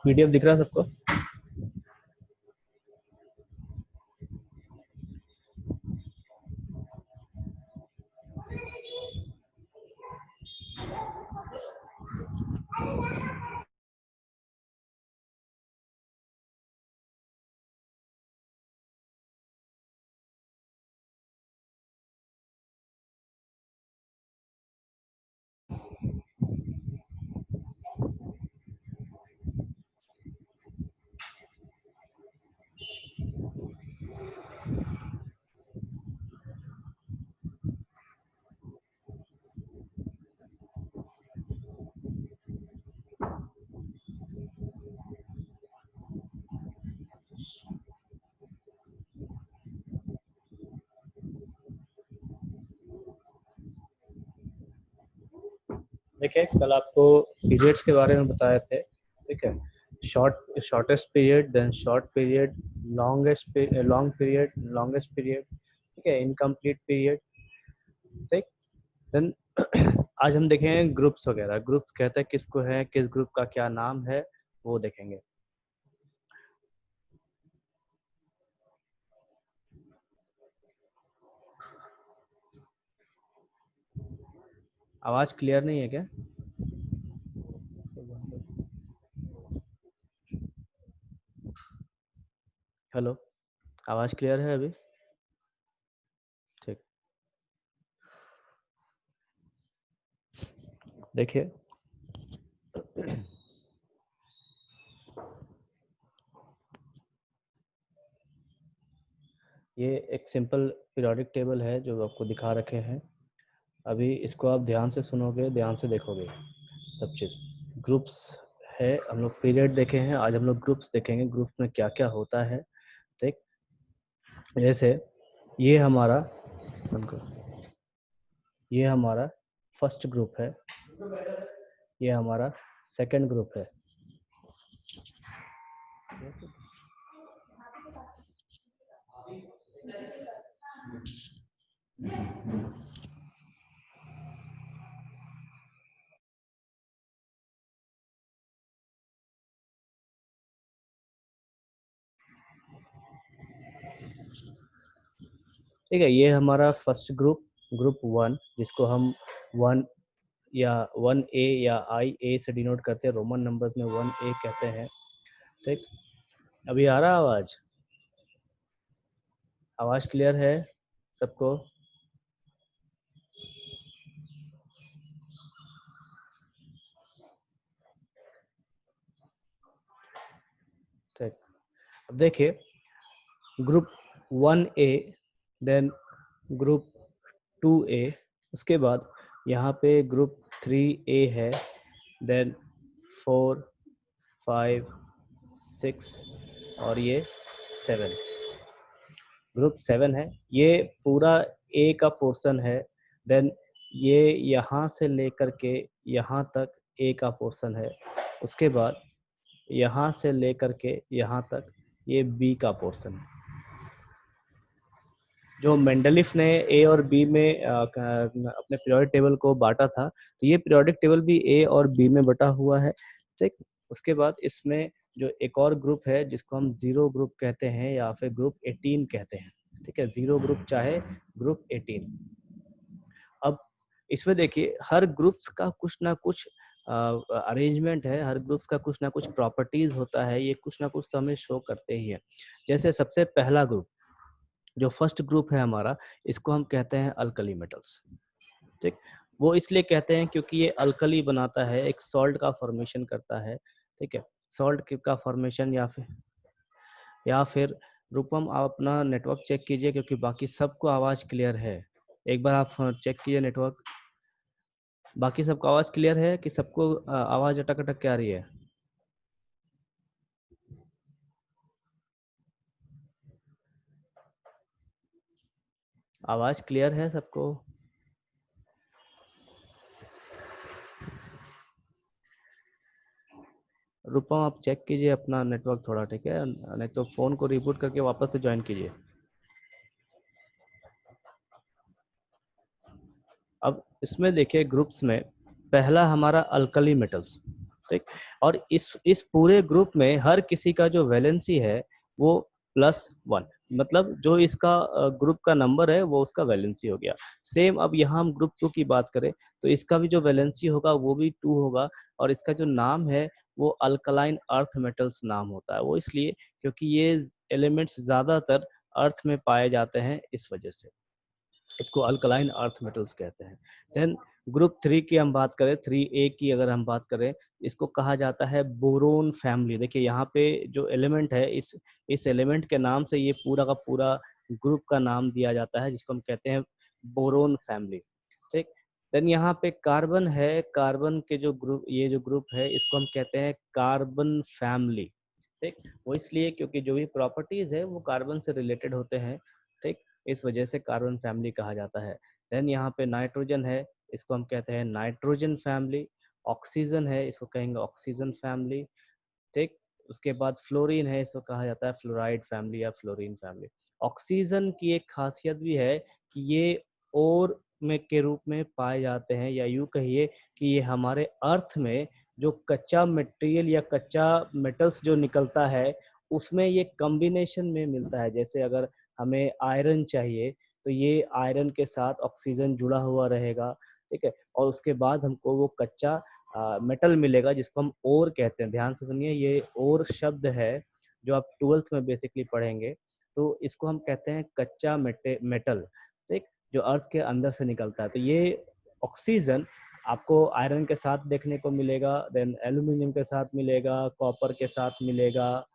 PDF दिख रहा है सबको? देखिए, कल आपको पीरियड्स के बारे में बताए थे, ठीक है। Shortest period, then short period, long period, longest period, ठीक है, इनकम्प्लीट पीरियड, ठीक। देन आज हम देखेंगे ग्रुप्स वगैरह। ग्रुप्स कहते हैं किसको है, किस ग्रुप का क्या नाम है, वो देखेंगे। आवाज क्लियर नहीं है क्या? हेलो, आवाज क्लियर है अभी? ठीक, देखिए ये एक सिंपल पीरियोडिक टेबल है जो आपको दिखा रखे हैं। अभी इसको आप ध्यान से सुनोगे, ध्यान से देखोगे सब चीज़। ग्रुप्स है, हम लोग पीरियड देखे हैं, आज हम लोग ग्रुप्स देखेंगे। ग्रुप्स में क्या क्या होता है, ठीक। जैसे ये हमारा फर्स्ट ग्रुप है, ये हमारा सेकंड ग्रुप है, ठीक है। ये हमारा फर्स्ट ग्रुप, ग्रुप 1, जिसको हम 1 या 1A या IA से डिनोट करते हैं। रोमन नंबर्स में 1A कहते हैं, ठीक। अभी आ रहा आवाज? आवाज क्लियर है सबको? ठीक, अब देखिए group 1A, then group 2A, उसके बाद यहाँ पे ग्रुप 3A है, देन 4, 5, 6 और ये 7। ग्रुप 7 है, ये पूरा A का पोर्शन है। देन ये यहाँ से लेकर के यहाँ तक A का पोर्शन है। उसके बाद यहाँ से लेकर के यहाँ तक ये B का पोर्शन है। जो मेंडलिफ ने ए और बी में अपने पीरियोडिक टेबल को बांटा था, तो ये पीरियोडिक टेबल भी ए और बी में बटा हुआ है, ठीक। उसके बाद इसमें जो एक और ग्रुप है जिसको हम जीरो ग्रुप कहते हैं या फिर ग्रुप 18 कहते हैं, ठीक है। जीरो ग्रुप चाहे ग्रुप 18। अब इसमें देखिए हर ग्रुप्स का कुछ ना कुछ अरेंजमेंट है, हर ग्रुप्स का कुछ ना कुछ प्रॉपर्टीज होता है, ये कुछ ना कुछ तो हमें शो करते ही है। जैसे सबसे पहला ग्रुप, जो फर्स्ट ग्रुप है हमारा, इसको हम कहते हैं अल्कली मेटल्स, ठीक। वो इसलिए कहते हैं क्योंकि ये अल्कली बनाता है, एक सॉल्ट का फॉर्मेशन करता है, ठीक है। सॉल्ट का फॉर्मेशन या फिर रूपम, आप अपना नेटवर्क चेक कीजिए क्योंकि बाकी सबको आवाज क्लियर है। एक बार आप चेक कीजिए नेटवर्क। बाकी सबका आवाज क्लियर है कि सबको आवाज अटक अटक के आ रही है? आवाज क्लियर है सबको? रूपम आप चेक कीजिए अपना नेटवर्क थोड़ा, ठीक है? नहीं तो फोन को रिबूट करके वापस से ज्वाइन कीजिए। अब इसमें देखिए ग्रुप्स में पहला हमारा अल्कली मेटल्स, ठीक। और इस पूरे ग्रुप में हर किसी का जो वैलेंसी है वो +1, मतलब जो इसका ग्रुप का नंबर है वो उसका वैलेंसी हो गया। सेम अब यहाँ हम ग्रुप 2 की बात करें तो इसका भी जो वैलेंसी होगा वो भी 2 होगा, और इसका जो नाम है वो अल्कलाइन अर्थ मेटल्स नाम होता है। वो इसलिए क्योंकि ये एलिमेंट्स ज्यादातर अर्थ में पाए जाते हैं, इस वजह से इसको अल्कलाइन अर्थ मेटल्स कहते हैं। देन ग्रुप 3 की हम बात करें, 3A की अगर हम बात करें, इसको कहा जाता है बोरोन फैमिली। देखिए यहाँ पे जो एलिमेंट है, इस एलिमेंट के नाम से ये पूरा का पूरा ग्रुप का नाम दिया जाता है, जिसको हम कहते हैं बोरोन फैमिली, ठीक। देन यहाँ पे कार्बन है, कार्बन के जो ग्रुप, ये जो ग्रुप है इसको हम कहते हैं कार्बन फैमिली, ठीक। वो इसलिए क्योंकि जो भी प्रॉपर्टीज है वो कार्बन से रिलेटेड होते हैं, ठीक। इस वजह से कार्बन फैमिली कहा जाता है। देन यहाँ पे नाइट्रोजन है, इसको हम कहते हैं नाइट्रोजन फैमिली। ऑक्सीजन है, इसको कहेंगे ऑक्सीजन फैमिली, ठीक। उसके बाद फ्लोरीन है, इसको कहा जाता है फ्लोराइड फैमिली या फ्लोरीन फैमिली। ऑक्सीजन की एक खासियत भी है कि ये और में के रूप में पाए जाते हैं, या यूं कहिए कि ये हमारे अर्थ में जो कच्चा मटेरियल या कच्चा मेटल्स जो निकलता है उसमें ये कॉम्बिनेशन में मिलता है। जैसे अगर हमें आयरन चाहिए तो ये आयरन के साथ ऑक्सीजन जुड़ा हुआ रहेगा, ठीक है। और उसके बाद हमको वो कच्चा मेटल मिलेगा जिसको हम ओर कहते हैं। ध्यान से सुनिए, ये ओर शब्द है जो आप 12th में बेसिकली पढ़ेंगे। तो इसको हम कहते हैं कच्चा मेटल, ठीक, जो अर्थ के अंदर से निकलता है। तो ये ऑक्सीजन आपको आयरन के साथ देखने को मिलेगा, देन एल्यूमिनियम के साथ मिलेगा, कॉपर के साथ मिलेगा,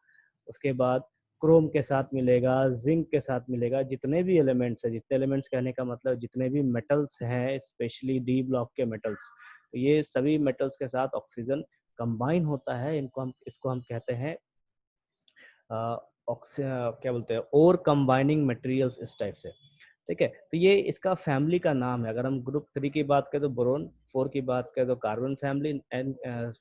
उसके बाद क्रोम के साथ मिलेगा, जिंक के साथ मिलेगा। जितने भी एलिमेंट्स है, जितने एलिमेंट्स कहने का मतलब जितने भी मेटल्स हैं, स्पेशली डी ब्लॉक के मेटल्स, तो ये सभी मेटल्स के साथ ऑक्सीजन कंबाइन होता है। इसको हम कहते हैं क्या बोलते हैं, और कंबाइनिंग मटेरियल्स, इस टाइप से, ठीक है। तो ये इसका फैमिली का नाम है। अगर हम ग्रुप 3 की बात करें तो बोरोन, 4 की बात करें तो कार्बन फैमिली, एंड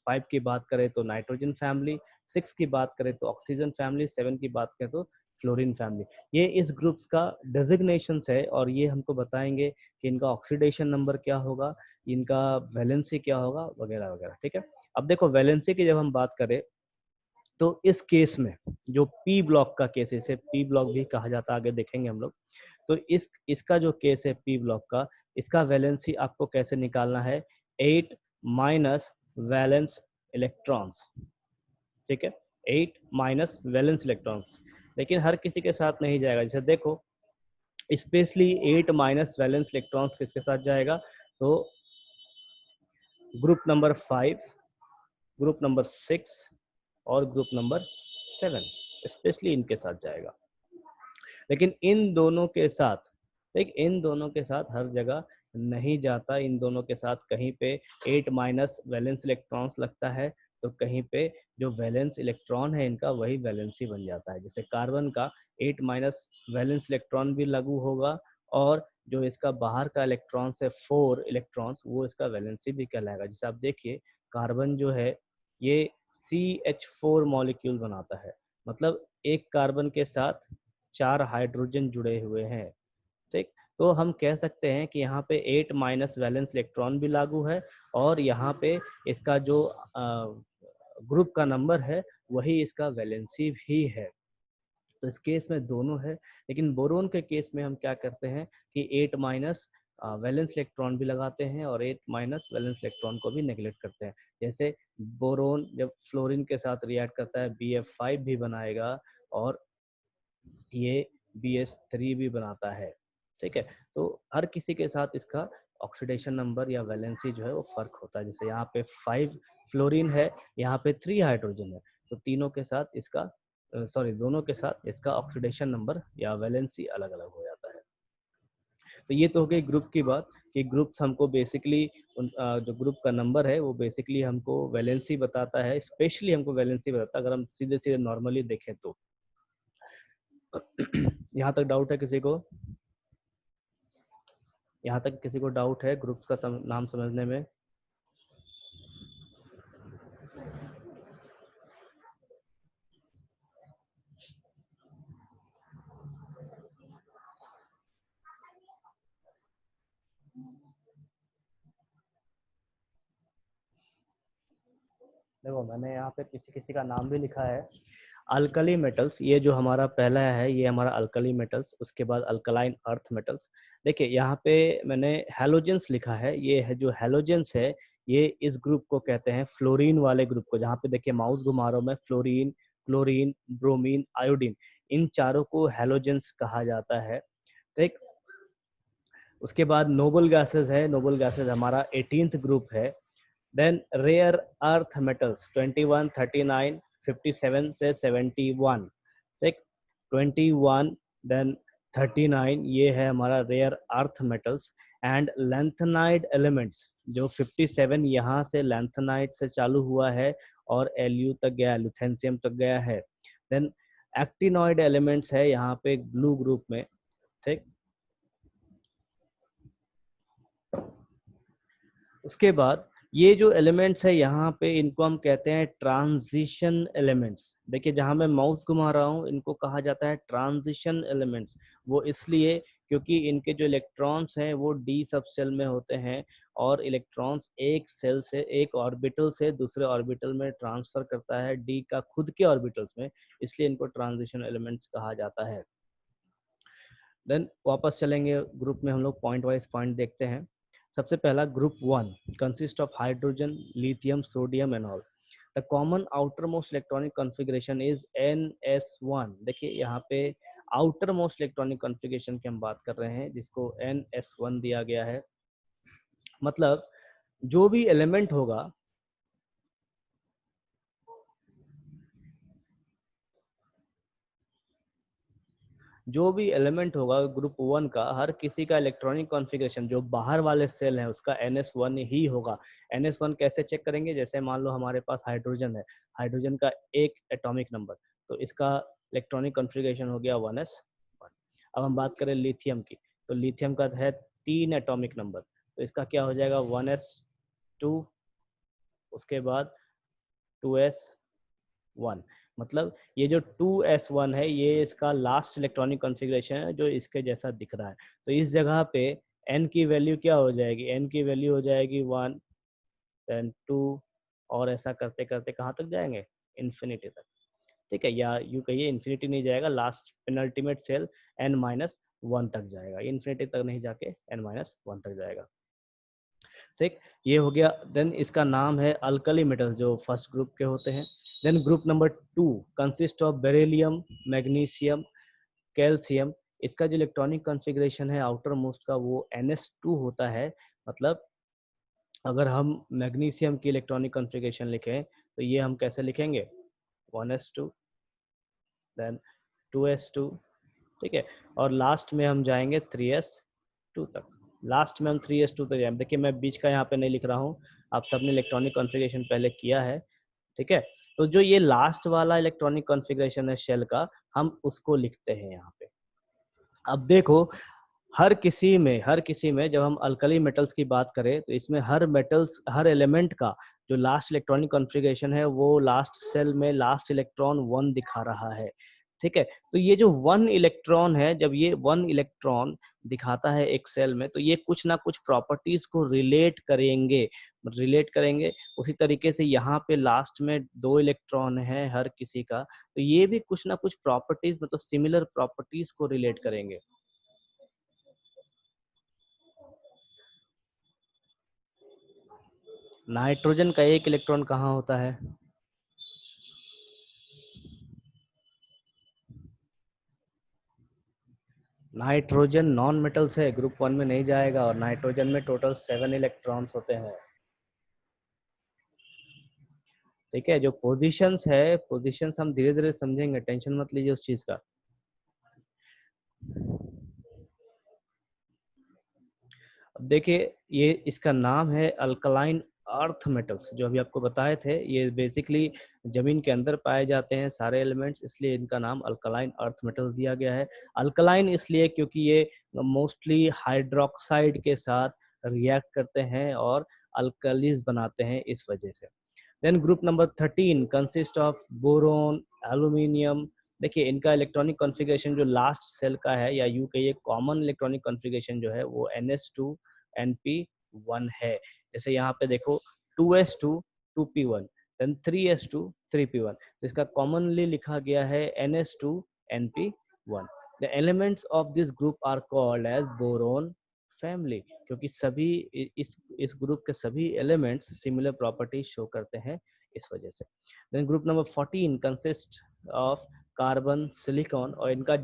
5 की बात करें तो नाइट्रोजन फैमिली, 6 की बात करें तो ऑक्सीजन फैमिली, 7 की बात करें तो फ्लोरीन फैमिली। ये इस ग्रुप्स का डेजिग्नेशन है, और ये हमको बताएंगे कि इनका ऑक्सीडेशन नंबर क्या होगा, इनका वैलेंसी क्या होगा, वगैरह वगैरह, ठीक है। अब देखो वैलेंसी की जब हम बात करें तो इस केस में जो पी ब्लॉक का केस है, इसे पी ब्लॉक भी कहा जाता है, आगे देखेंगे हम लोग। तो इसका जो केस है पी ब्लॉक का, इसका वैलेंसी आपको कैसे निकालना है, 8 माइनस वैलेंस इलेक्ट्रॉन्स, ठीक है, 8 माइनस वैलेंस इलेक्ट्रॉन्स। लेकिन हर किसी के साथ नहीं जाएगा। जैसे देखो, स्पेशली 8 माइनस वैलेंस इलेक्ट्रॉन्स किसके साथ जाएगा, तो ग्रुप नंबर 5, ग्रुप नंबर 6 और ग्रुप नंबर 7, स्पेशली इनके साथ जाएगा। लेकिन इन दोनों के साथ, ठीक, इन दोनों के साथ हर जगह नहीं जाता। इन दोनों के साथ कहीं पे 8 माइनस वैलेंस इलेक्ट्रॉन्स लगता है, तो कहीं पे जो वैलेंस इलेक्ट्रॉन है इनका वही वैलेंसी बन जाता है। जैसे कार्बन का 8 माइनस वैलेंस इलेक्ट्रॉन भी लागू होगा, और जो इसका बाहर का इलेक्ट्रॉन है 4 इलेक्ट्रॉन्स, वो इसका वैलेंसी भी कहलाएगा। जैसे आप देखिए, कार्बन जो है ये CH4 मॉलिक्यूल बनाता है, मतलब एक कार्बन के साथ 4 हाइड्रोजन जुड़े हुए हैं, ठीक। तो हम कह सकते हैं कि यहाँ पे 8 माइनस वैलेंस इलेक्ट्रॉन भी लागू है, और यहाँ पे इसका जो ग्रुप का नंबर है वही इसका वैलेंसी भी है। तो इस केस में दोनों है। लेकिन बोरोन के केस में हम क्या करते हैं कि 8 माइनस वैलेंस इलेक्ट्रॉन भी लगाते हैं, और 8 माइनस वैलेंस इलेक्ट्रॉन को भी नेग्लेक्ट करते हैं। जैसे बोरोन जब फ्लोरीन के साथ रिएक्ट करता है BF5 भी बनाएगा, और ये BH3 भी बनाता है, ठीक है। तो हर किसी के साथ इसका ऑक्सीडेशन नंबर या वैलेंसी जो है वो फर्क होता है। जैसे यहाँ पे 5 फ्लोरीन है, यहाँ पे 3 हाइड्रोजन है, तो तीनों के साथ इसका सॉरी दोनों के साथ इसका ऑक्सीडेशन नंबर या वैलेंसी अलग अलग हो जाता है। तो ये तो हो गई ग्रुप की बात कि ग्रुप्स हमको बेसिकली जो ग्रुप का नंबर है वो बेसिकली हमको वैलेंसी बताता है, स्पेशली हमको वैलेंसी बताता है अगर हम सीधे सीधे नॉर्मली देखें तो। यहाँ तक डाउट है किसी को? यहाँ तक किसी को डाउट है ग्रुप्स का नाम समझने में? देखो मैंने यहाँ पे किसी किसी का नाम भी लिखा है। अल्कली मेटल्स, ये जो हमारा पहला है ये हमारा अल्कली मेटल्स, उसके बाद अल्कलाइन अर्थ मेटल्स। देखिए यहाँ पे मैंने हैलोजेंस लिखा है, ये है जो हैलोजेंस है ये इस ग्रुप को कहते हैं फ्लोरीन वाले ग्रुप को। जहाँ पे देखिए माउस घुमा रहा हूँ मैं, फ्लोरीन, क्लोरीन, ब्रोमीन, आयोडीन, इन चारों को हैलोजेंस कहा जाता है। ठीक, उसके बाद नोबल गैसेस है, नोबल गैसेस हमारा 18th ग्रुप है। देन रेयर अर्थ मेटल्स 21, 39, 57 से 71। ठीक, 21 देन 39 ये है हमारा rare earth metals. And lanthanide elements जो 57 यहाँ से लैंथेनाइड से चालू हुआ है और एलयू तक गया, लुथेंसियम तक गया है। देन एक्टिनॉइड एलिमेंट्स है यहाँ पे ब्लू ग्रुप में। ठीक, उसके बाद ये जो एलिमेंट्स है यहाँ पे इनको हम कहते हैं ट्रांजिशन एलिमेंट्स। देखिए जहाँ मैं माउस घुमा रहा हूँ इनको कहा जाता है ट्रांजिशन एलिमेंट्स। वो इसलिए क्योंकि इनके जो इलेक्ट्रॉन्स हैं वो डी सब सेल में होते हैं और इलेक्ट्रॉन्स एक सेल से, एक ऑर्बिटल से दूसरे ऑर्बिटल में ट्रांसफर करता है डी का खुद के ऑर्बिटल्स में, इसलिए इनको ट्रांजिशन एलिमेंट्स कहा जाता है। देन वापस चलेंगे ग्रुप में, हम लोग पॉइंट वाइज पॉइंट देखते हैं। सबसे पहला group 1 consist of hydrogen, lithium, sodium and all. The common outer most electronic configuration is NS1। देखिए यहाँ पे आउटर मोस्ट इलेक्ट्रॉनिक कॉन्फ़िगरेशन की हम बात कर रहे हैं जिसको NS1 दिया गया है। मतलब जो भी एलिमेंट होगा, जो भी एलिमेंट होगा ग्रुप 1 का, हर किसी का इलेक्ट्रॉनिक कॉन्फ़िगरेशन जो बाहर वाले सेल है उसका NS1 ही होगा। NS1 कैसे चेक करेंगे? जैसे मान लो हमारे पास हाइड्रोजन है, हाइड्रोजन का एक एटॉमिक नंबर, तो इसका इलेक्ट्रॉनिक कॉन्फ़िगरेशन हो गया 1s1। अब हम बात करें लिथियम की, तो लिथियम का है 3 एटॉमिक नंबर, तो इसका क्या हो जाएगा 1s2, उसके बाद 2s1। मतलब ये जो 2s1 है ये इसका लास्ट इलेक्ट्रॉनिक कॉन्फ़िगरेशन है जो इसके जैसा दिख रहा है। तो इस जगह पे n की वैल्यू क्या हो जाएगी? n की वैल्यू हो जाएगी 1, देन 2, और ऐसा करते करते कहाँ तक जाएंगे? इन्फिनिटी तक। ठीक है, या यूँ कहिए इन्फिनिटी नहीं जाएगा, लास्ट पेनल्टीमेट सेल n-1 तक जाएगा, इन्फिनिटी तक नहीं जाके n-1 तक जाएगा। ठीक, ये हो गया। देन इसका नाम है अल्कली मेटल जो फर्स्ट ग्रुप के होते हैं। Then group number 2 consist of beryllium, magnesium, calcium. इसका जो इलेक्ट्रॉनिक कॉन्फ़िगरेशन है आउटर मोस्ट का वो NS2 होता है। मतलब अगर हम मैग्नीशियम की इलेक्ट्रॉनिक कॉन्फ़िगरेशन लिखें तो ये हम कैसे लिखेंगे? 1s2 then 2s2। ठीक है, और लास्ट में हम जाएंगे 3s2 तक। लास्ट में हम 3s2 तक जाएंगे। देखिए मैं बीच का यहाँ पे नहीं लिख रहा हूँ, आप सबने इलेक्ट्रॉनिक कॉन्फ़िगरेशन पहले किया है। ठीक है, तो जो ये लास्ट वाला इलेक्ट्रॉनिक कॉन्फ़िगरेशन है शेल का, हम उसको लिखते हैं यहाँ पे। अब देखो हर किसी में जब हम अल्कली मेटल्स की बात करें तो इसमें हर मेटल्स, हर एलिमेंट का जो लास्ट इलेक्ट्रॉनिक कॉन्फ़िगरेशन है वो लास्ट सेल में लास्ट इलेक्ट्रॉन 1 दिखा रहा है। ठीक है, तो ये जो 1 इलेक्ट्रॉन है, जब ये 1 इलेक्ट्रॉन दिखाता है एक सेल में तो ये कुछ ना कुछ प्रॉपर्टीज को रिलेट करेंगे। उसी तरीके से यहाँ पे लास्ट में 2 इलेक्ट्रॉन है हर किसी का, तो ये भी कुछ ना कुछ प्रॉपर्टीज, मतलब सिमिलर प्रॉपर्टीज को रिलेट करेंगे। नाइट्रोजन का एक इलेक्ट्रॉन कहाँ होता है? नाइट्रोजन नॉन मेटल्स है, ग्रुप 1 में नहीं जाएगा, और नाइट्रोजन में टोटल 7 इलेक्ट्रॉन्स होते हैं। ठीक है, जो पोजीशंस है, पोजीशंस हम धीरे धीरे समझेंगे, टेंशन मत लीजिए उस चीज का। अब देखिए ये इसका नाम है अल्कलाइन अर्थ मेटल्स, जो अभी आपको बताए थे। ये बेसिकली जमीन के अंदर पाए जाते हैं सारे एलिमेंट्स, इसलिए इनका नाम अल्कलाइन अर्थ मेटल्स दिया गया है। अल्कलाइन इसलिए क्योंकि ये मोस्टली हाइड्रोक्साइड के साथ रिएक्ट करते हैं और अल्कलीज बनाते हैं, इस वजह से। Then group number 13 consist of boron, aluminium. देखिए इनका इलेक्ट्रॉनिक कॉन्फ़िगरेशन जो लास्ट सेल का है, या यूं कहिए कॉमन इलेक्ट्रॉनिक कॉन्फ़िगरेशन जो है वो NS2 NP1 है। जैसे यहाँ पे देखो 2s2 2p1, then 3s2 3p1, तो इसका कॉमनली लिखा गया है NS2 NP1। The elements of this group are called as boron family, क्योंकि सभी इस ग्रुप के सभी एलिमेंट्स सिमिलर प्रॉपर्टीज शो करते हैं, इस वजह से। Then group number 14 consist of carbon, silicon, और इनका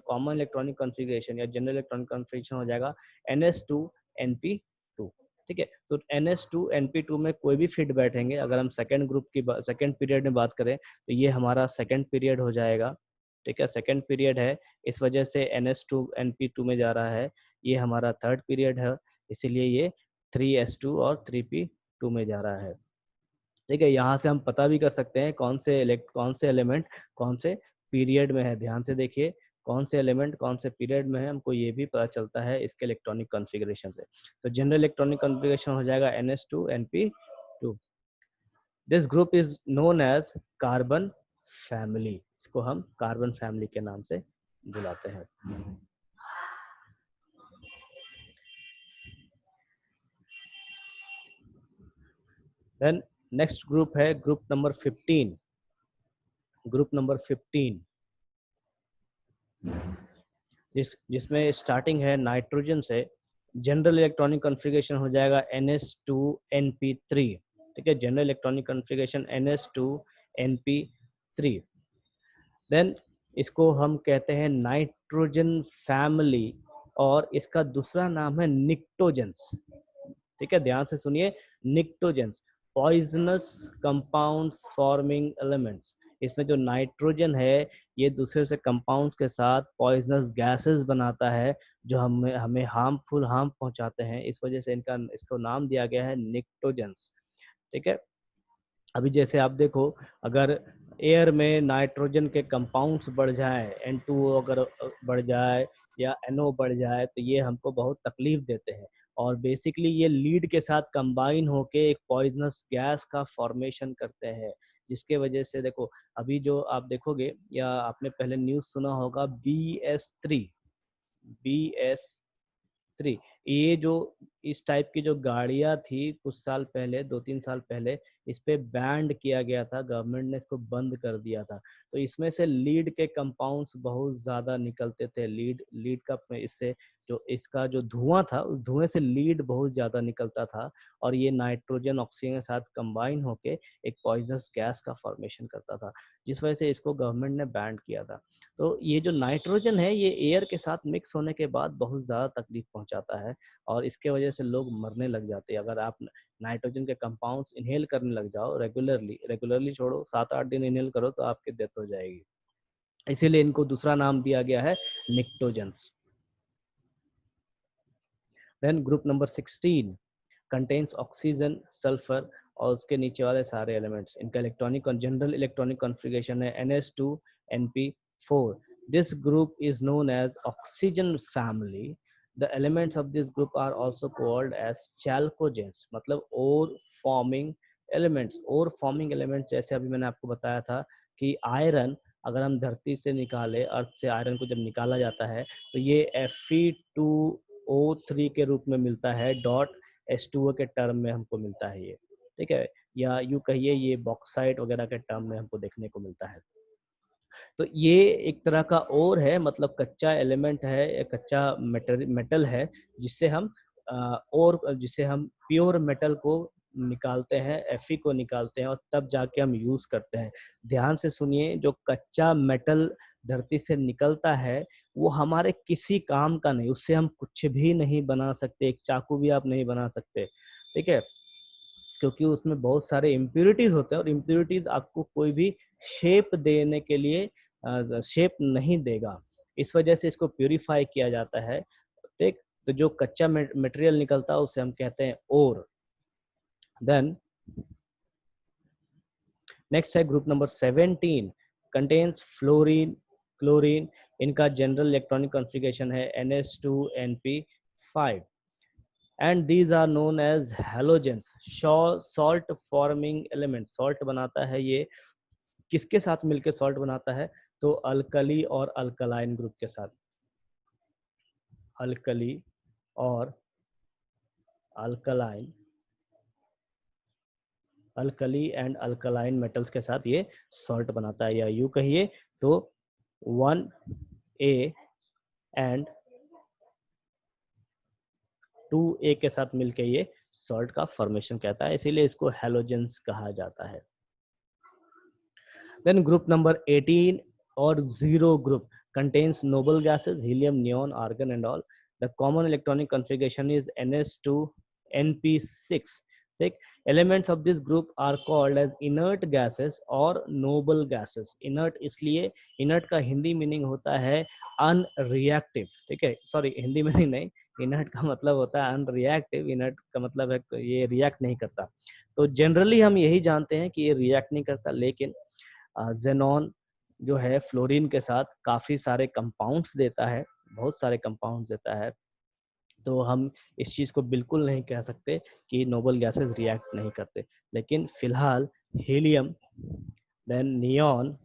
कॉमन इलेक्ट्रॉनिक कॉन्फ़िगरेशन या जनरल इलेक्ट्रॉनिक कॉन्फ़िगरेशन हो जाएगा NS2 NP2। ठीक है, तो NS2 NP2 में कोई भी फिट बैठेंगे। अगर हम सेकेंड ग्रुप की सेकेंड पीरियड में बात करें तो ये हमारा सेकेंड पीरियड हो जाएगा। ठीक है, सेकेंड पीरियड है, इस वजह से NS2 NP2 में जा रहा है। ये हमारा थर्ड पीरियड है, इसीलिए ये 3s2 और 3p2 में जा रहा है। ठीक है, यहाँ से हम पता भी कर सकते हैं कौन से एलिमेंट कौन से पीरियड में है। ध्यान से देखिए कौन से एलिमेंट कौन से पीरियड में है, हमको ये भी पता चलता है इसके इलेक्ट्रॉनिक कॉन्फ़िगरेशन से। तो जनरल इलेक्ट्रॉनिक कॉन्फ़िगरेशन हो जाएगा NS2 NP2। This group is known as carbon family, इसको हम कार्बन फैमिली के नाम से बुलाते हैं। देन नेक्स्ट ग्रुप है ग्रुप नंबर 15। ग्रुप नंबर 15 जिसमें स्टार्टिंग है नाइट्रोजन से। जनरल इलेक्ट्रॉनिक कॉन्फ़िगरेशन हो जाएगा NS2 NP3। ठीक है, general electronic configuration NS2 NP3। Then इसको हम कहते हैं नाइट्रोजन फैमिली, और इसका दूसरा नाम है निक्टोजेंस। ठीक है, ध्यान से सुनिए, निक्टोजेंस, पॉइजनस कंपाउंड्स फॉर्मिंग एलिमेंट्स। इसमें जो नाइट्रोजन है ये दूसरे से कंपाउंड्स के साथ पॉइजनस गैसेस बनाता है, जो हमें हमें हार्म पहुंचाते हैं, इस वजह से इसको नाम दिया गया है निक्टोजेंस। ठीक है, अभी जैसे आप देखो, अगर एयर में नाइट्रोजन के कंपाउंड्स बढ़ जाए, N2O अगर बढ़ जाए या NO बढ़ जाए, तो ये हमको बहुत तकलीफ देते हैं, और बेसिकली ये लीड के साथ कंबाइन होके एक पॉइजनस गैस का फॉर्मेशन करते हैं, जिसके वजह से देखो अभी जो आप देखोगे, या आपने पहले न्यूज़ सुना होगा BS3। ये जो इस टाइप की जो गाड़ियां थी कुछ साल पहले, 2-3 साल पहले, इस पे बैंड किया गया था, गवर्नमेंट ने इसको बंद कर दिया था। तो इसमें से लीड के कंपाउंड्स बहुत ज़्यादा निकलते थे। लीड का इससे जो इसका जो धुआं था, उस धुएं से लीड बहुत ज़्यादा निकलता था, और ये नाइट्रोजन ऑक्सीजन के साथ कंबाइन होके एक पॉइजनस गैस का फॉर्मेशन करता था, जिस वजह से इसको गवर्नमेंट ने बैंड किया था। तो ये जो नाइट्रोजन है ये एयर के साथ मिक्स होने के बाद बहुत ज़्यादा तकलीफ पहुंचाता है, और इसके वजह से लोग मरने लग जाते हैं। अगर आप नाइट्रोजन के कंपाउंड्स इनहेल करने लग जाओ रेगुलरली छोड़ो, 7-8 दिन इनहेल करो, तो आपकी डेथ हो जाएगी। इसीलिए इनको दूसरा नाम दिया गया है pnictogens. Then group number 16 contains oxygen, sulphur, और उसके नीचे वाले सारे एलिमेंट्स। इनका इलेक्ट्रॉनिक और जनरल इलेक्ट्रॉनिक कॉन्फ़िगरेशन है NS2 NP4। This group is known as oxygen family. The elements of this group are also called as chalcogens, मतलब ore forming elements. Ore forming elements जैसे अभी मैंने आपको बताया था कि आयरन, अगर हम धरती से निकाले, अर्थ से आयरन को जब निकाला जाता है, तो ये Fe2O3 के रूप में मिलता है, डॉट H2O के टर्म में हमको मिलता है ये। ठीक है, या यूँ कहिए ये बॉक्साइट वगैरह के टर्म में हमको देखने को मिलता है। तो ये एक तरह का ओर है, मतलब कच्चा एलिमेंट है, कच्चा मेटल है, जिससे हम और जिससे हम प्योर मेटल को निकालते हैं, Fe को निकालते हैं, और तब जाके हम यूज़ करते हैं। ध्यान से सुनिए, जो कच्चा मेटल धरती से निकलता है वो हमारे किसी काम का नहीं, उससे हम कुछ भी नहीं बना सकते, एक चाकू भी आप नहीं बना सकते। ठीक है, क्योंकि उसमें बहुत सारे इम्प्योरिटीज होते हैं, और इम्प्योरिटीज आपको कोई भी शेप देने के लिए शेप नहीं देगा, इस वजह से इसको प्यूरिफाई किया जाता है। ठीक, तो जो कच्चा मटेरियल निकलता है उसे हम कहते हैं ओर। देन नेक्स्ट है group number 17, contains fluorine, chlorine. इनका जनरल इलेक्ट्रॉनिक कॉन्फ़िगरेशन है NH2NP5 and these are known as halogens, salt forming element. Salt बनाता है ये, किसके साथ मिलकर सॉल्ट बनाता है? तो अल्कली और अल्कलाइन ग्रुप के साथ, अल्कली और alkaline, alkali and alkaline metals के साथ ये सॉल्ट बनाता है, या यूं कहिए तो 1A एंड 2A के साथ मिलकर ये सॉल्ट का फॉर्मेशन कहता है, इसीलिए इसको हैलोजेंस कहा जाता है। Then group number 18 or zero group contains noble gases, helium, neon, argon and all. The common electronic configuration is NS2NP6. ठीक, elements of this group are called as inert gases or noble gases. Inert इसलिए, inert का Hindi meaning होता है unreactive, ठीक है, sorry Hindi meaning नहीं, inert का मतलब होता है unreactive, inert का मतलब है ये रिएक्ट नहीं करता। तो जनरली हम यही जानते हैं कि ये रिएक्ट नहीं करता, लेकिन जेनॉन जो है फ्लोरीन के साथ काफ़ी सारे कंपाउंड्स देता है, बहुत सारे कंपाउंड्स देता है, तो हम इस चीज़ को बिल्कुल नहीं कह सकते कि नोबल गैसेस रिएक्ट नहीं करते। लेकिन फिलहाल हीलियम, देन नियॉन,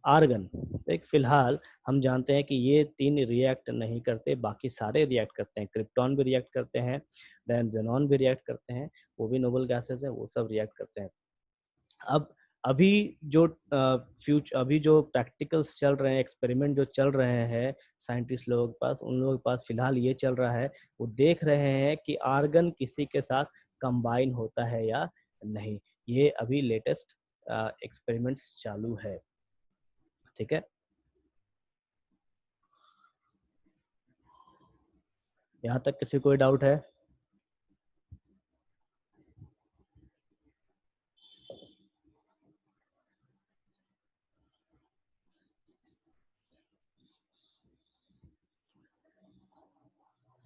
आर्गन, एक फिलहाल हम जानते हैं कि ये 3 रिएक्ट नहीं करते, बाकी सारे रिएक्ट करते हैं। क्रिप्टॉन भी रिएक्ट करते हैं, देन जेनॉन भी रिएक्ट करते हैं, वो भी नोबल गैसेस है, वो सब रिएक्ट करते हैं। अब अभी जो अभी जो प्रैक्टिकल्स चल रहे हैं, एक्सपेरिमेंट जो चल रहे हैं साइंटिस्ट लोगों के पास, उन लोगों के पास फिलहाल ये चल रहा है, वो देख रहे हैं कि आर्गन किसी के साथ कंबाइन होता है या नहीं। ये अभी लेटेस्ट एक्सपेरिमेंट्स चालू है, ठीक है। यहाँ तक किसी कोई डाउट है?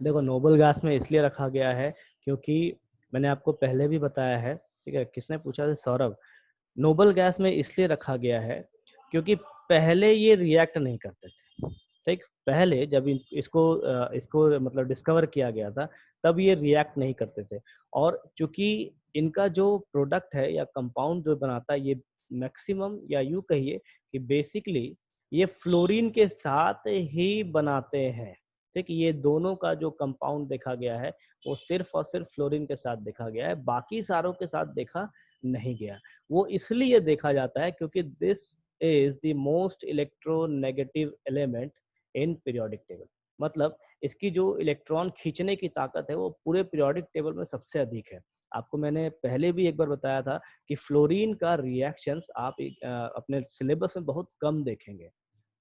देखो, नोबल गैस में इसलिए रखा गया है क्योंकि मैंने आपको पहले भी बताया है, ठीक है, किसने पूछा था? सौरभ। नोबल गैस में इसलिए रखा गया है क्योंकि पहले ये रिएक्ट नहीं करते थे, ठीक। पहले जब इसको मतलब डिस्कवर किया गया था, तब ये रिएक्ट नहीं करते थे, और चूंकि इनका जो प्रोडक्ट है या कंपाउंड जो बनाता है, ये मैक्सिमम या यूं कहिए कि बेसिकली ये फ्लोरीन के साथ ही बनाते हैं, ठीक। ये दोनों का जो कंपाउंड देखा गया है वो सिर्फ और सिर्फ फ्लोरीन के साथ देखा गया है, बाकी सारों के साथ देखा नहीं गया। वो इसलिए देखा जाता है क्योंकि this is the most electronegative element in periodic table. मतलब इसकी जो इलेक्ट्रॉन खींचने की ताकत है वो पूरे पीरियोडिक टेबल में सबसे अधिक है। आपको मैंने पहले भी एक बार बताया था कि फ्लोरीन का रिएक्शंस आप अपने सिलेबस में बहुत कम देखेंगे,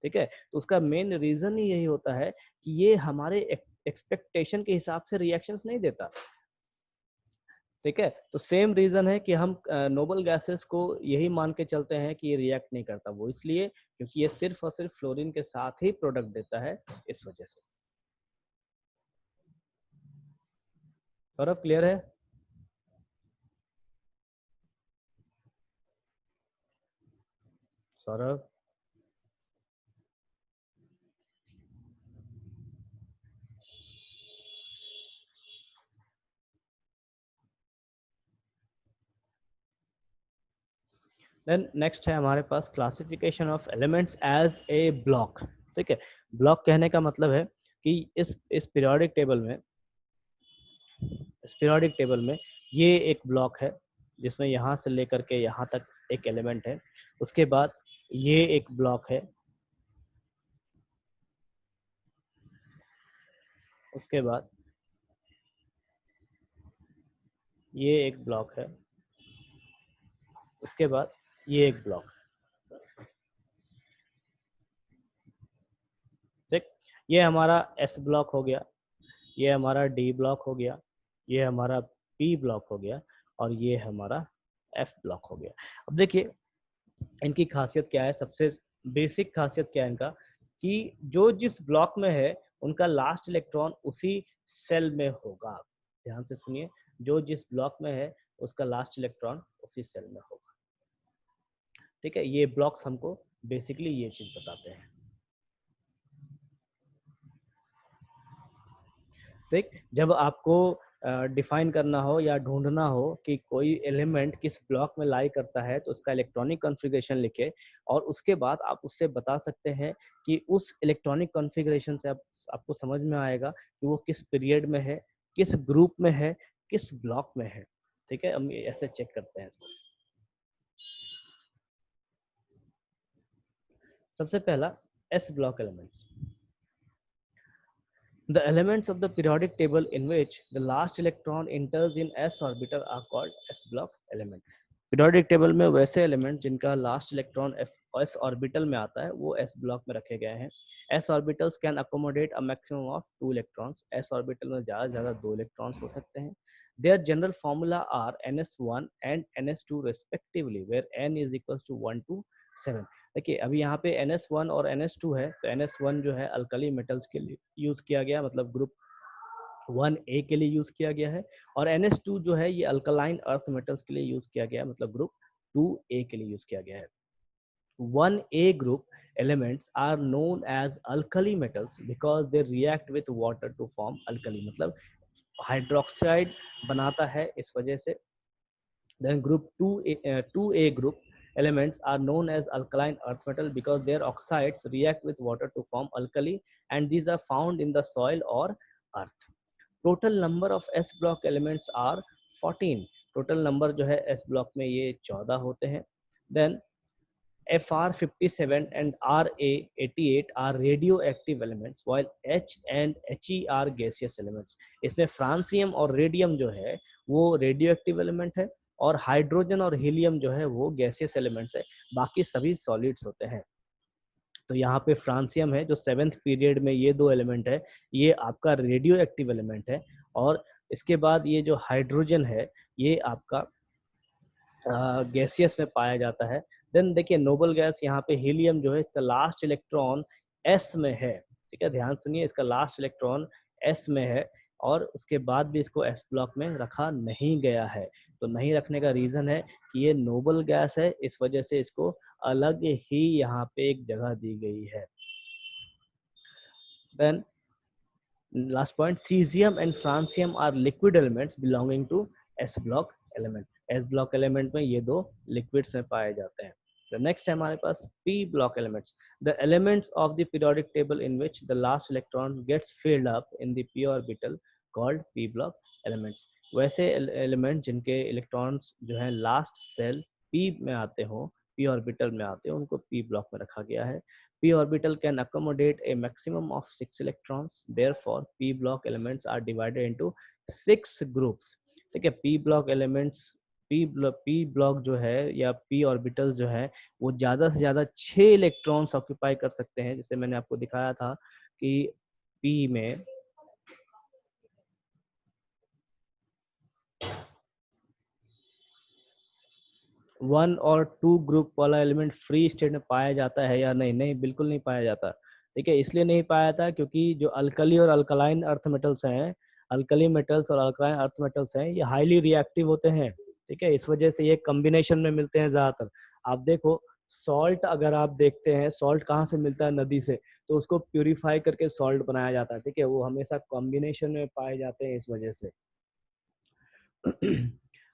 ठीक है। तो उसका मेन रीजन ही यही होता है कि ये हमारे एक्सपेक्टेशन के हिसाब से रिएक्शंस नहीं देता, ठीक है। तो सेम रीजन है कि हम नोबल गैसेस को यही मान के चलते हैं कि ये रिएक्ट नहीं करता, वो इसलिए क्योंकि ये सिर्फ और सिर्फ फ्लोरीन के साथ ही प्रोडक्ट देता है, इस वजह से। सौरभ, क्लियर है? सौरभ, देन नेक्स्ट है हमारे पास classification of elements as a block, ठीक है। ब्लॉक कहने का मतलब है कि इस पीरियोडिक टेबल में, इस पीरियोडिक टेबल में ये एक ब्लॉक है जिसमें यहाँ से लेकर के यहाँ तक एक एलिमेंट है, उसके बाद ये एक ब्लॉक है, उसके बाद ये एक ब्लॉक है, उसके बाद ये एक ब्लॉक, ठीक। ये हमारा एस ब्लॉक हो गया, ये हमारा डी ब्लॉक हो गया, ये हमारा पी ब्लॉक हो गया, और ये हमारा एफ ब्लॉक हो गया। अब देखिए इनकी खासियत क्या है, सबसे बेसिक खासियत क्या है इनका, कि जो जिस ब्लॉक में है उनका लास्ट इलेक्ट्रॉन उसी सेल में होगा। ध्यान से सुनिए, जो जिस ब्लॉक में है उसका लास्ट इलेक्ट्रॉन उसी सेल में होगा। ठीक है, ये ब्लॉक्स हमको बेसिकली ये चीज बताते हैं। ठीक, जब आपको डिफाइन करना हो या ढूंढना हो कि कोई एलिमेंट किस ब्लॉक में लाई करता है, तो उसका इलेक्ट्रॉनिक कॉन्फ़िगरेशन लिखे और उसके बाद आप उससे बता सकते हैं कि उस इलेक्ट्रॉनिक कॉन्फ़िगरेशन से आपको समझ में आएगा कि वो किस पीरियड में है, किस ग्रुप में है, किस ब्लॉक में है। ठीक है, हम ऐसे चेक करते हैं इसको। सबसे पहला S block elements. The elements of the periodic table in which the last electron enters in s orbital are called s block element. Periodic table में वैसे एलिमेंट जिनका लास्ट इलेक्ट्रॉन एस ऑर्बिटल में आता है वो एस ब्लॉक में रखे गए हैं। S orbitals can accommodate a maximum of 2 electrons. S orbital में ज़्यादा से ज़्यादा 2 इलेक्ट्रॉन्स हो सकते हैं। Their general formula are ns1 and ns2 respectively, where n is equal to 1 to 7। देखिए अभी यहाँ पे NS1 और NS2 है, तो NS1 जो है अल्कली मेटल्स के लिए यूज किया गया, मतलब ग्रुप 1A के लिए यूज किया गया है, और NS2 जो है ये अल्कलाइन अर्थ मेटल्स के लिए यूज किया गया है, मतलब ग्रुप 2A के लिए यूज किया गया है। 1A group elements are known as alkali metals because they react with water to form alkali, मतलब हाइड्रोक्साइड बनाता है इस वजह से। Then group 2A group elements are known as alkaline earth metal because their oxides react with water to form alkali, and these are found in the soil or earth. Total number of S block elements are 14. Total number जो है S block में ये 14 होते हैं। Then Fr57 and Ra88 are radioactive elements, while H and He are gaseous elements. इसमें francium और radium जो है वो रेडियोएक्टिव एलिमेंट है, और हाइड्रोजन और हीलियम जो है वो गैसियस एलिमेंट्स है, बाकी सभी सॉलिड्स होते हैं। तो यहाँ पे फ्रांसियम है जो 7th पीरियड में, ये दो एलिमेंट है, ये आपका रेडियो एक्टिव एलिमेंट है, और इसके बाद ये जो हाइड्रोजन है ये आपका गैसियस में पाया जाता है। देन देखिए नोबल गैस यहाँ पे हीलियम जो है इसका लास्ट इलेक्ट्रॉन एस में है। ठीक है, ध्यान सुनिए, इसका लास्ट इलेक्ट्रॉन एस में है, और उसके बाद भी इसको एस ब्लॉक में रखा नहीं गया है। तो नहीं रखने का रीजन है कि ये नोबल गैस है, इस वजह से इसको अलग ही यहाँ पे एक जगह दी गई है। Then last point, caesium and francium are liquid elements belonging to s block element. S block element में ये दो लिक्विड्स में पाए जाते हैं। The next है हमारे पास p block elements, the elements of the periodic table in which the last electron gets filled up in the p orbital called p block elements। वैसे एलिमेंट जिनके इलेक्ट्रॉन्स जो है लास्ट सेल p में आते हो, p orbital में आते हो, उनको p ब्लॉक में रखा गया है। p orbital can accommodate a maximum of 6 electrons, therefore p block elements are divided into 6 groups। ठीक है, p block elements, P block जो है या पी ऑर्बिटल जो है वो ज्यादा से ज्यादा 6 इलेक्ट्रॉन्स ऑक्यूपाई कर सकते हैं। जैसे मैंने आपको दिखाया था कि पी में 1 और 2 ग्रुप वाला एलिमेंट फ्री स्टेट में पाया जाता है या नहीं? नहीं, बिल्कुल नहीं पाया जाता। ठीक है, इसलिए नहीं पाया जाता क्योंकि जो अल्कली और अल्कलाइन अर्थ मेटल्स हैं, अल्कली मेटल्स और अल्कलाइन अर्थ मेटल्स हैं, ये हाईली रिएक्टिव होते हैं। ठीक है, इस वजह से ये कॉम्बिनेशन में मिलते हैं ज्यादातर। आप देखो सॉल्ट, अगर आप देखते हैं सॉल्ट कहाँ से मिलता है, नदी से, तो उसको प्यूरिफाई करके सॉल्ट बनाया जाता है। ठीक है, वो हमेशा कॉम्बिनेशन में पाए जाते हैं इस वजह से।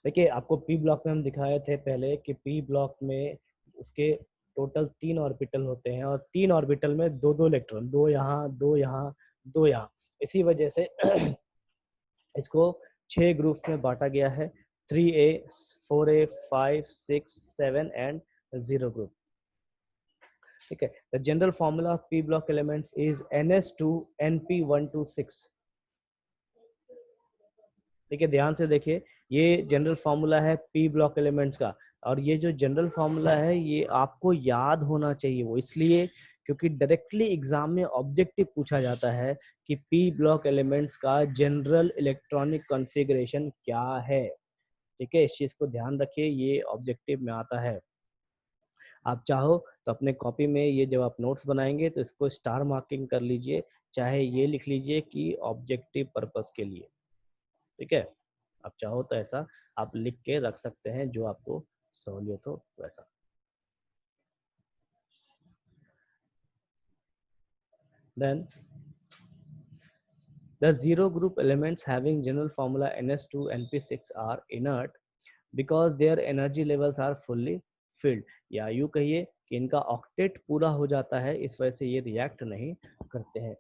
देखिए आपको पी ब्लॉक में हम दिखाए थे पहले कि पी ब्लॉक में उसके टोटल 3 ऑर्बिटल होते हैं, और 3 ऑर्बिटल में दो दो इलेक्ट्रॉन, दो यहाँ, दो यहाँ, दो यहाँ। इसी वजह से इसको 6 ग्रुप में बांटा गया है, 3A, 4A, 5, 6, 7 एंड 0 ग्रुप। ठीक है, the general formula of P block elements is NS2NP126। देखिए ध्यान से देखिए, ये जनरल फार्मूला है पी ब्लॉक एलिमेंट्स का, और ये जो जनरल फार्मूला है ये आपको याद होना चाहिए। वो इसलिए क्योंकि डायरेक्टली एग्जाम में ऑब्जेक्टिव पूछा जाता है कि पी ब्लॉक एलिमेंट्स का जनरल इलेक्ट्रॉनिक कॉन्फ़िगरेशन क्या है। ठीक है, इस चीज को ध्यान रखिए, ये ऑब्जेक्टिव में आता है। आप चाहो तो अपने कॉपी में ये जब आप नोट्स बनाएंगे तो इसको स्टार मार्किंग कर लीजिए, चाहे ये लिख लीजिए कि ऑब्जेक्टिव पर्पस के लिए, ठीक है। आप चाहो तो ऐसा आप लिख के रख सकते हैं, जो आपको सहूलियत हो वैसा। Then the zero group elements having general formula ns2 np6 are inert because their energy levels are fully filled, या यूं कहिए कि इनका ऑक्टेट पूरा हो जाता है, इस वजह से ये रिएक्ट नहीं करते हैं।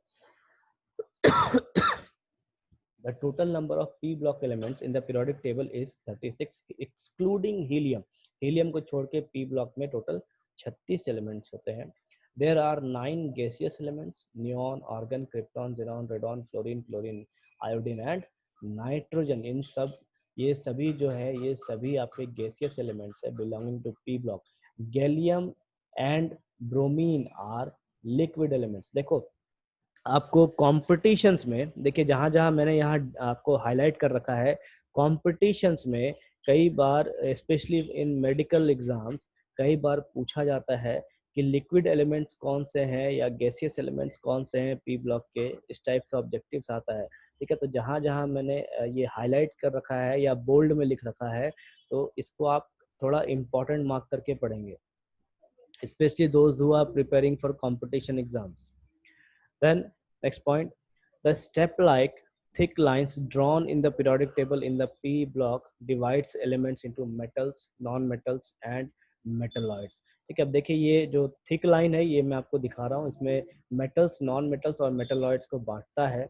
The total number of p block elements in the periodic table is 36 excluding helium, helium को छोड़ के p block में टोटल 36 एलिमेंट्स होते हैं। There are 9 gaseous elements: neon, argon, krypton, xenon, radon, fluorine, chlorine, iodine and nitrogen। इन सब ये सभी जो है ये सभी आपके गैसियस एलिमेंट्स है belonging to P block. Gallium and bromine are liquid elements. देखो आपको कॉम्पिटिशन्स में देखिए, जहां जहां मैंने यहाँ आपको हाईलाइट कर रखा है, कॉम्पिटिशन्स में कई बार स्पेशली इन मेडिकल एग्जाम्स कई बार पूछा जाता है कि लिक्विड एलिमेंट्स कौन से हैं या गैसियस एलिमेंट्स कौन से हैं पी ब्लॉक के, इस टाइप से ऑब्जेक्टिव्स आता है, ठीक है। तो जहां जहां मैंने ये हाईलाइट कर रखा है या बोल्ड में लिख रखा है, तो इसको आप थोड़ा इम्पोर्टेंट मार्क करके पढ़ेंगे, specially those who are preparing for competition exams. Then next point, the step-like thick lines drawn in the periodic table in the p block divides elements into metals, non-metals and metalloids। ठीक है, अब देखिए ये जो thick line है ये मैं आपको दिखा रहा हूँ, इसमें मेटल्स, नॉन मेटल्स और मेटलॉइड्स को बांटता है।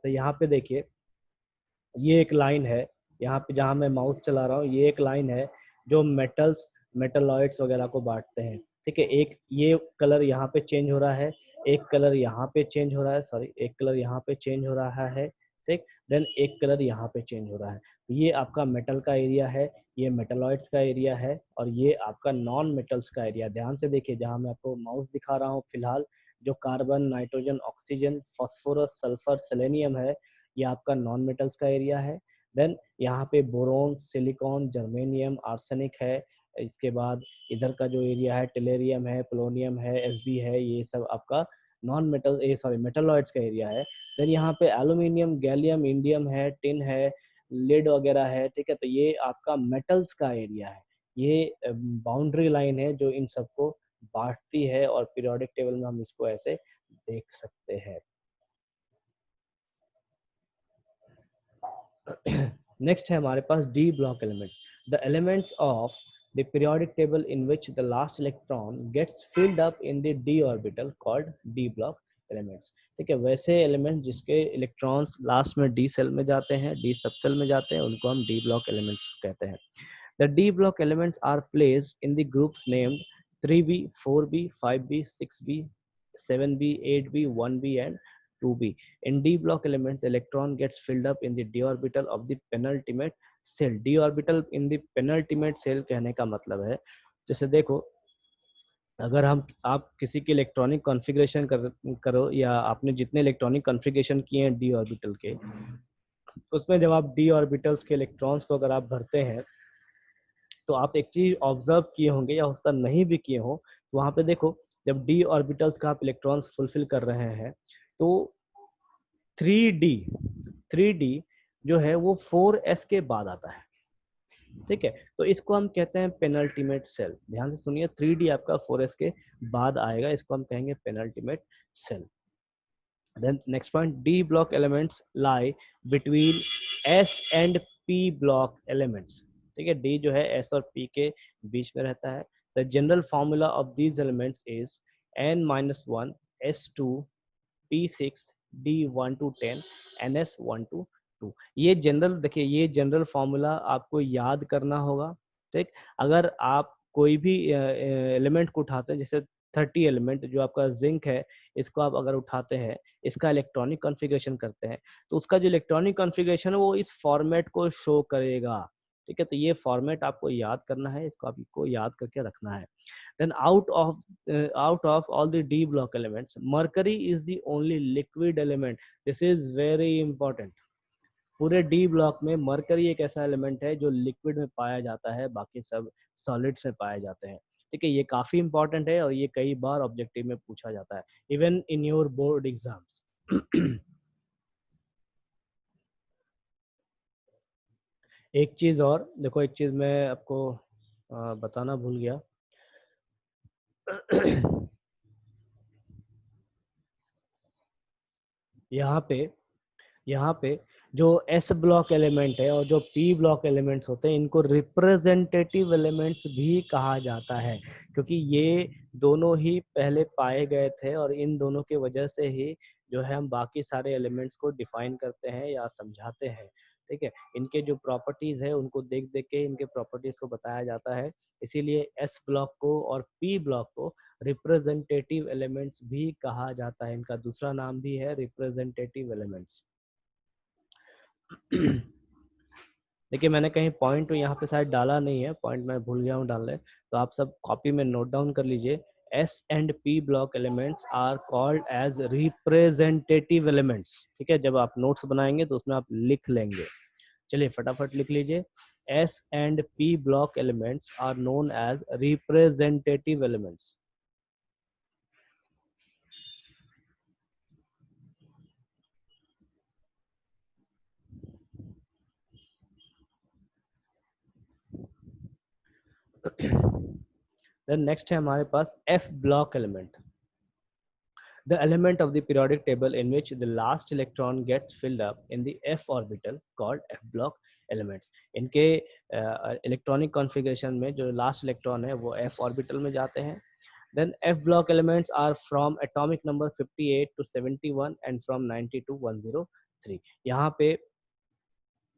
तो यहाँ पे देखिए ये एक लाइन है, यहाँ पे जहाँ मैं माउस चला रहा हूँ ये एक लाइन है जो मेटल्स, मेटलॉइड्स वगैरह को बांटते हैं, ठीक है। एक ये कलर यहाँ पे चेंज हो रहा है, एक कलर यहाँ पे चेंज हो रहा है, सॉरी एक कलर यहाँ पे चेंज हो रहा है, ठीक। देन एक कलर यहाँ पे चेंज हो रहा है। तो ये आपका मेटल का एरिया है, ये मेटलॉइड्स का एरिया है और ये आपका नॉन मेटल्स का एरिया। ध्यान से देखिए, जहाँ मैं आपको माउस दिखा रहा हूँ फिलहाल, जो carbon, nitrogen, oxygen, phosphorus, sulphur, selenium है, ये आपका नॉन मेटल्स का एरिया है। देन यहाँ पे बोरोन, सिलिकॉन, जर्मेनियम, आर्सेनिक है। इसके बाद इधर का जो एरिया है टेलेरियम है, पोलोनियम है, एसबी है, ये सब आपका नॉन मेटल सॉरी मेटलॉइड्स का एरिया है। देन यहाँ पे एल्यूमिनियम, गैलियम, इंडियम है, टिन है, लेड वगैरह है, ठीक है। तो ये आपका मेटल्स का एरिया है। ये बाउंड्री लाइन है जो इन सबको बांटती है और पीरियोडिक टेबल में हम इसको ऐसे देख सकते हैं। नेक्स्ट है हमारे पास D block elements, the elements of the periodic table in which the last electron gets filled up in the D orbital called D block elements. ठीक है, वैसे एलिमेंट जिसके इलेक्ट्रॉन्स लास्ट में डी सेल में जाते हैं, डी सब cell में जाते हैं, उनको हम डी ब्लॉक एलिमेंट्स कहते हैं। The D block elements are placed in the groups named 3b, 4b, 5b, 6b, 7b, 8b, 1b and 2b. In d block elements, the electron gets filled up in the d orbital of the penultimate cell. d orbital in the penultimate cell कहने का मतलब है, जैसे देखो अगर हम आप किसी की इलेक्ट्रॉनिक कॉन्फ़िगरेशन करो या आपने जितने इलेक्ट्रॉनिक कॉन्फ़िगरेशन किए हैं डी ऑर्बिटल के, उसमें जब आप डी ऑर्बिटल्स के इलेक्ट्रॉन्स को अगर आप भरते हैं तो आप एक चीज ऑब्जर्व किए होंगे या होता नहीं भी किए हो, तो वहां पे देखो जब डी ऑर्बिटल्स का आप इलेक्ट्रॉन्स फुलफिल कर रहे हैं तो 3d 3d जो है वो 4s के बाद आता है, ठीक है। तो इसको हम कहते हैं पेनल्टीमेट सेल। ध्यान से सुनिए, 3d आपका 4s के बाद आएगा, इसको हम कहेंगे penultimate shell. Then next point, D block elements lie between S and P block elements। ठीक है, D जो है S और P के बीच में रहता है। The general formula of these elements is n-1 S2 P6 D1 to 10 NS1 to 2। ये जनरल देखिए, ये जनरल फॉर्मूला आपको याद करना होगा, ठीक। अगर आप कोई भी एलिमेंट को उठाते हैं, जैसे 30 एलिमेंट जो आपका जिंक है, इसको आप अगर उठाते हैं, इसका इलेक्ट्रॉनिक कॉन्फ़िगरेशन करते हैं, तो उसका जो इलेक्ट्रॉनिक कॉन्फ़िगरेशन है वो इस फॉर्मेट को शो करेगा, ठीक है। तो ये फॉर्मेट आपको याद करना है, इसको आपको याद करके रखना है। Then out of all the D block elements, mercury is the only liquid element. This is very important. पूरे डी ब्लॉक में मरकरी एक ऐसा एलिमेंट है जो लिक्विड में पाया जाता है, बाकी सब सॉलिड्स में पाए जाते हैं। ठीक है, ये काफी इंपॉर्टेंट है और ये कई बार ऑब्जेक्टिव में पूछा जाता है, even in your board exams. एक चीज और देखो, एक चीज मैं आपको बताना भूल गया। यहाँ पे यहाँ पे जो एस ब्लॉक एलिमेंट है और जो पी ब्लॉक एलिमेंट्स होते हैं, इनको रिप्रेजेंटेटिव एलिमेंट्स भी कहा जाता है, क्योंकि ये दोनों ही पहले पाए गए थे और इन दोनों की वजह से ही जो है हम बाकी सारे एलिमेंट्स को डिफाइन करते हैं या समझाते हैं। ठीक है, इनके जो प्रॉपर्टीज है उनको देख देख के इनके प्रॉपर्टीज को बताया जाता है। इसीलिए एस ब्लॉक को और पी ब्लॉक को रिप्रेजेंटेटिव एलिमेंट्स भी कहा जाता है। इनका दूसरा नाम भी है रिप्रेजेंटेटिव एलिमेंट्स। देखिए, मैंने कहीं पॉइंट यहाँ पे शायद डाला नहीं है, पॉइंट मैं भूल गया हूँ डालने, तो आप सब कॉपी में नोट डाउन कर लीजिए। S and P block elements are called as representative elements. ठीक है, जब आप नोट्स बनाएंगे तो उसमें आप लिख लेंगे। चलिए फटाफट लिख लीजिए। S and P block elements are known as representative elements. Then next है हमारे पास F block element, the element of the periodic table in which the last electron gets filled up in the f orbital called f block elements। इनके electronic configuration में जो last electron है वो f orbital में जाते हैं। then f block elements are from atomic number 58 to 71 and from 90 to 103।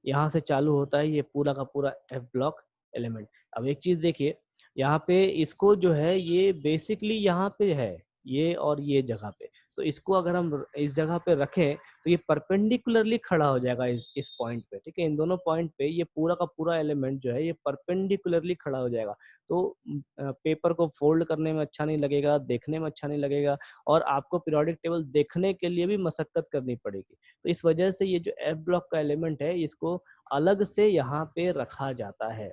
यहाँ से चालू होता है ये पूरा का पूरा एफ ब्लॉक एलिमेंट। अब एक चीज देखिए, यहाँ पे इसको जो है ये बेसिकली यहाँ पे है, ये और ये जगह पे, तो इसको अगर हम इस जगह पे रखें तो ये परपेंडिकुलरली खड़ा हो जाएगा इस पॉइंट पे। ठीक है, इन दोनों पॉइंट पे ये पूरा का पूरा एलिमेंट जो है ये परपेंडिकुलरली खड़ा हो जाएगा। तो पेपर को फोल्ड करने में अच्छा नहीं लगेगा, देखने में अच्छा नहीं लगेगा, और आपको पीरियोडिक टेबल देखने के लिए भी मशक्कत करनी पड़ेगी। तो इस वजह से ये जो एफ ब्लॉक का एलिमेंट है इसको अलग से यहाँ पे रखा जाता है।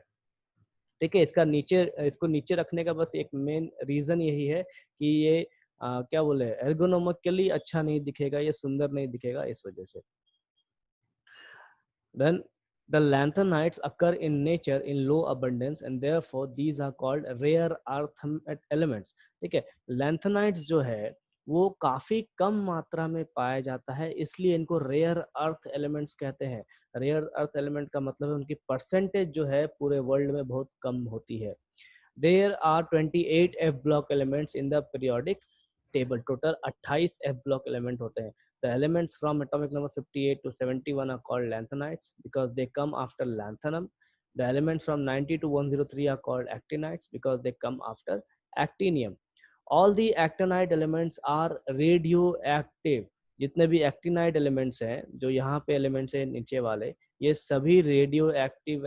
ठीक है, इसको नीचे रखने का बस एक मेन रीजन यही है कि ये क्या बोले, एर्गोनोमिकली अच्छा नहीं दिखेगा, ये सुंदर नहीं दिखेगा, इस वजह से। Then the lanthanides occur in nature in low abundance and therefore these are called rare earth elements। ठीक है, lanthanides जो है वो काफी कम मात्रा में पाया जाता है, इसलिए इनको रेयर अर्थ एलिमेंट्स कहते हैं। रेयर अर्थ एलिमेंट का मतलब है उनकी परसेंटेज जो है पूरे वर्ल्ड में बहुत कम होती है। There are 28 F block elements in the periodic table। Total 28 F block element होते हैं। The elements from atomic number 58 to 71 are called lanthanides because they come after lanthanum। The elements from 90 to 103 are called actinides because they come after actinium। All the actinide elements are radioactive। जितने भी actinide elements हैं, जो यहाँ पे elements हैं नीचे वाले, ये सभी रेडियो एक्टिव